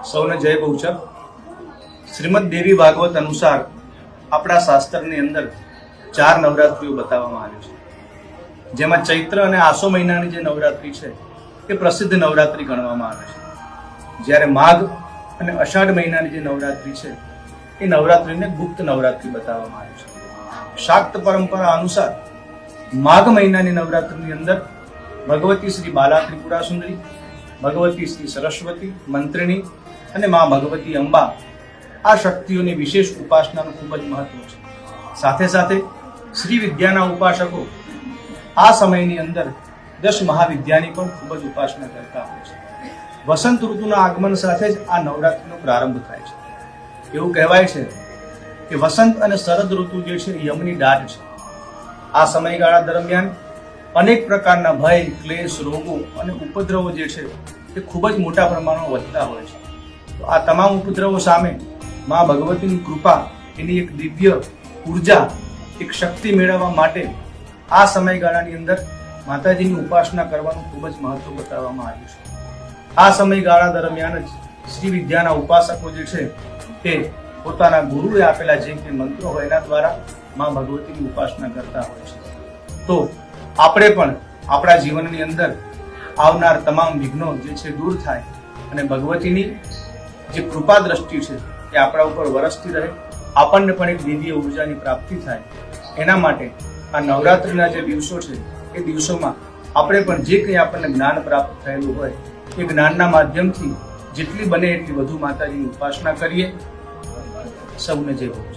સૌને જય બહુચર। શ્રીમદ દેવી ભાગવત અનુસાર આપણા શાસ્ત્રની અંદર 4 નવરાત્રિઓ બતાવવામાં આવી છે, જેમાં ચૈત્ર અને આસો મહિનાની જે નવરાત્રિ છે એ પ્રસિદ્ધ નવરાત્રિ ગણવામાં આવે છે, જ્યારે માઘ અને અષાઢ મહિનાની જે નવરાત્રિ છે એ નવરાત્રિને ગુપ્ત નવરાત્રિ બતાવવામાં આવી છે। શાક્ત પરંપરા અનુસાર માઘ મહિનાની નવરાત્રિની અંદર ભગવતી શ્રી બાલા ત્રિપુરા સુંદરી, ભગવતી શ્રી સરસ્વતી મંત્રિણી અને મા ભગવતી અંબા આ શક્તિઓની વિશેષ ઉપાસનાનું ખૂબ જ મહત્વ છે। સાથે સાથે શ્રી વિદ્યાના ઉપાસકો આ સમયની અંદર 10 મહાવિદ્યાની પણ ખૂબ જ ઉપાસના કરતા હોય છે। વસંત ઋતુના આગમન સાથે જ આ નવરાત્રિનો પ્રારંભ થાય છે। એવું કહેવાય છે કે વસંત અને શરદ ઋતુ જે છે યમની દાટ છે। આ સમયગાળા દરમિયાન અનેક પ્રકારના ભય, ક્લેશ, રોગો અને ઉપદ્રવો જે છે એ ખૂબ જ મોટા પ્રમાણમાં વધતા હોય છે। તો આ તમામ ઉપદ્રવો સામે મા ભગવતીની કૃપા, એની એક દિવ્ય ઉર્જા, એક શક્તિ મેળવવા માટે આ સમયગાળાની અંદર માતાજીની ઉપાસના કરવાનું ખૂબ જ મહત્વ બતાવવામાં આવ્યું છે। આ સમયગાળા દરમિયાન જ શ્રી વિદ્યાના ઉપાસકો જે છે તે પોતાના ગુરુએ આપેલા જે કંઈ મંત્રો હોય એના દ્વારા મા ભગવતીની ઉપાસના કરતા હોય છે। તો આપણે પણ આપણા જીવનની અંદર આવનાર તમામ વિઘ્નો જે છે દૂર થાય અને ભગવતીની જે કૃપા દ્રષ્ટિ છે એ આપણા ઉપર વરસતી રહે, આપણને પણ એક દિવ્ય ઉર્જાની પ્રાપ્તિ થાય, એના માટે આ નવરાત્રિના જે દિવસો છે એ દિવસોમાં આપણે પણ જે કંઈ આપણને જ્ઞાન પ્રાપ્ત થયેલું હોય એ જ્ઞાનના માધ્યમથી જેટલી બને એટલી વધુ માતાજીની ઉપાસના કરીએ। સૌને જય ભગવાન।